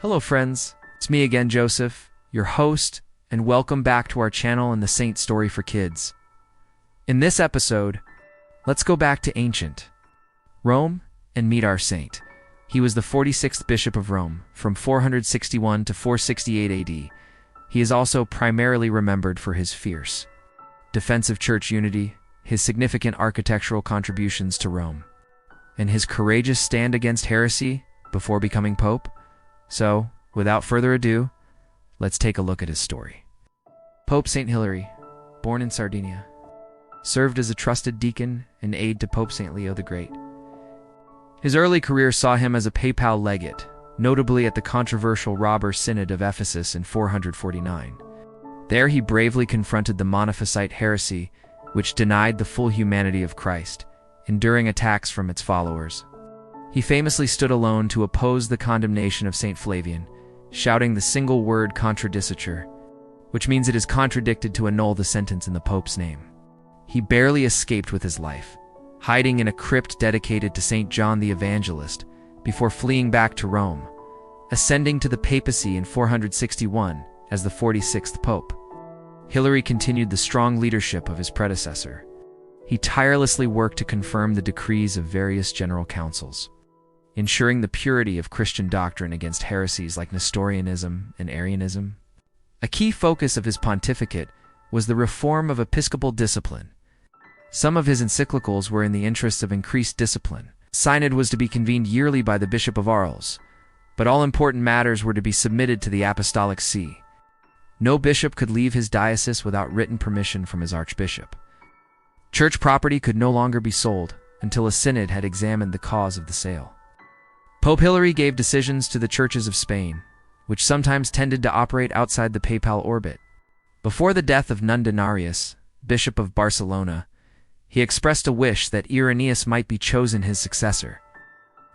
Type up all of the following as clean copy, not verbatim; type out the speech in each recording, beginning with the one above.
Hello friends, it's me again, Joseph, your host, and welcome back to our channel and the Saint Story for Kids. In this episode, let's go back to ancient Rome and meet our saint. He was the 46th Bishop of Rome, from 461 to 468 AD. He is also primarily remembered for his fierce defense of church unity, his significant architectural contributions to Rome, and his courageous stand against heresy before becoming pope. So, without further ado, let's take a look at his story. Pope Saint Hilary, born in Sardinia, served as a trusted deacon and aide to Pope Saint Leo the Great. His early career saw him as a papal legate, notably at the controversial Robber Synod of Ephesus in 449. There he bravely confronted the Monophysite heresy, which denied the full humanity of Christ, enduring attacks from its followers. He famously stood alone to oppose the condemnation of Saint Flavian, shouting the single word contradiciture, which means it is contradicted to annul the sentence in the Pope's name. He barely escaped with his life, hiding in a crypt dedicated to Saint John the Evangelist, before fleeing back to Rome, ascending to the papacy in 461 as the 46th Pope. Hilary continued the strong leadership of his predecessor. He tirelessly worked to confirm the decrees of various general councils, ensuring the purity of Christian doctrine against heresies like Nestorianism and Arianism. A key focus of his pontificate was the reform of episcopal discipline. Some of his encyclicals were in the interests of increased discipline. Synod was to be convened yearly by the Bishop of Arles, but all important matters were to be submitted to the Apostolic See. No bishop could leave his diocese without written permission from his archbishop. Church property could no longer be sold until a synod had examined the cause of the sale. Pope Hilary gave decisions to the churches of Spain, which sometimes tended to operate outside the papal orbit. Before the death of Hilarius, Bishop of Barcelona, he expressed a wish that Hilarius might be chosen his successor,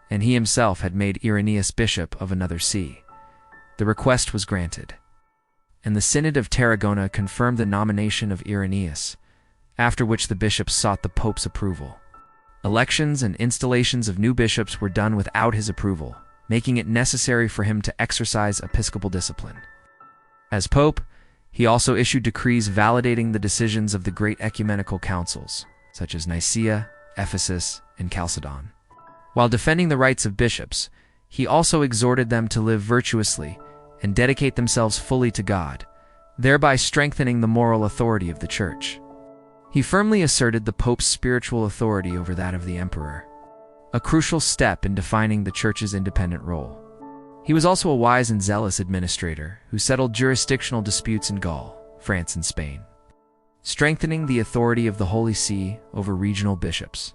and he himself had made Hilarius bishop of another see. The request was granted, and the Synod of Tarragona confirmed the nomination of Hilarius, after which the bishops sought the Pope's approval. Elections and installations of new bishops were done without his approval, making it necessary for him to exercise episcopal discipline. As Pope, he also issued decrees validating the decisions of the great ecumenical councils, such as Nicaea, Ephesus, and Chalcedon. While defending the rights of bishops, he also exhorted them to live virtuously and dedicate themselves fully to God, thereby strengthening the moral authority of the Church. He firmly asserted the Pope's spiritual authority over that of the Emperor, a crucial step in defining the Church's independent role. He was also a wise and zealous administrator who settled jurisdictional disputes in Gaul, France, and Spain, strengthening the authority of the Holy See over regional bishops.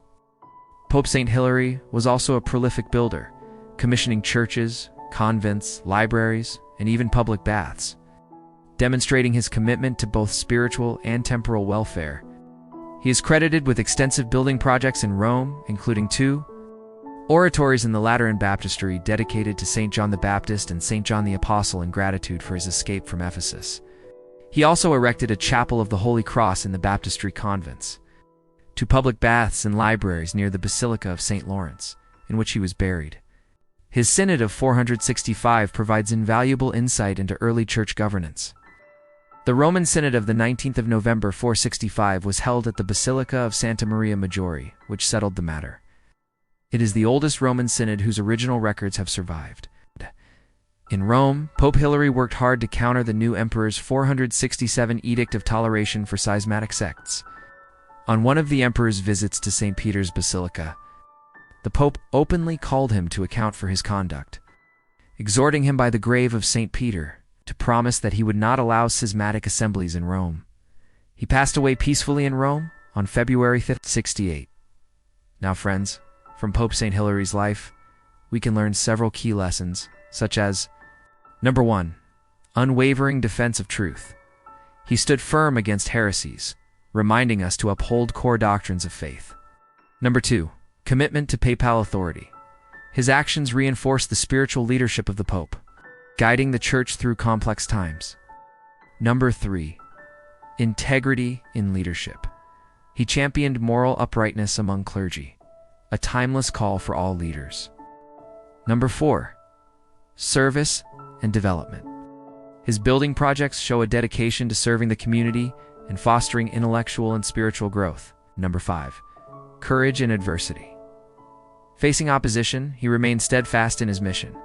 Pope Saint Hilary was also a prolific builder, commissioning churches, convents, libraries, and even public baths, demonstrating his commitment to both spiritual and temporal welfare. He is credited with extensive building projects in Rome, including 2 oratories in the Lateran Baptistery dedicated to St. John the Baptist and St. John the Apostle in gratitude for his escape from Ephesus. He also erected a chapel of the Holy Cross in the baptistry convents, 2 public baths and libraries near the Basilica of St. Lawrence, in which he was buried. His Synod of 465 provides invaluable insight into early church governance. The Roman Synod of the 19th of November 465 was held at the Basilica of Santa Maria Maggiore, which settled the matter. It is the oldest Roman Synod whose original records have survived. In Rome, Pope Hilary worked hard to counter the new emperor's 467 Edict of Toleration for schismatic sects. On one of the emperor's visits to St. Peter's Basilica, the Pope openly called him to account for his conduct, exhorting him by the grave of St. Peter to promise that he would not allow schismatic assemblies in Rome. He passed away peacefully in Rome on February 5, 68. Now friends, from Pope Saint Hilary's life, we can learn several key lessons, such as: Number 1. Unwavering defense of truth. He stood firm against heresies, reminding us to uphold core doctrines of faith. Number 2. Commitment to papal authority. His actions reinforced the spiritual leadership of the Pope, guiding the Church through complex times. Number 3. Integrity in leadership. He championed moral uprightness among clergy, a timeless call for all leaders. Number 4. Service and development. His building projects show a dedication to serving the community and fostering intellectual and spiritual growth. Number 5. Courage in adversity. Facing opposition, he remained steadfast in his mission.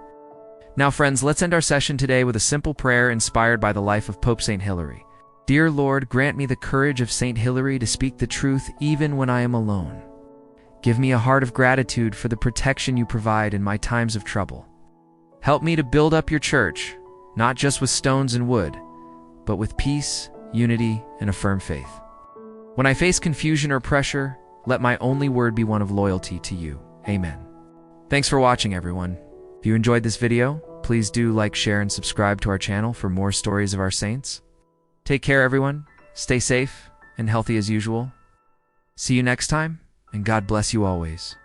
Now, friends, let's end our session today with a simple prayer inspired by the life of Pope Saint Hilary. Dear Lord, grant me the courage of Saint Hilary to speak the truth even when I am alone. Give me a heart of gratitude for the protection you provide in my times of trouble. Help me to build up your church, not just with stones and wood, but with peace, unity, and a firm faith. When I face confusion or pressure, let my only word be one of loyalty to you. Amen. Thanks for watching, everyone. If you enjoyed this video, please do like, share, and subscribe to our channel for more stories of our saints. Take care, everyone. Stay safe and healthy as usual. See you next time, and God bless you always.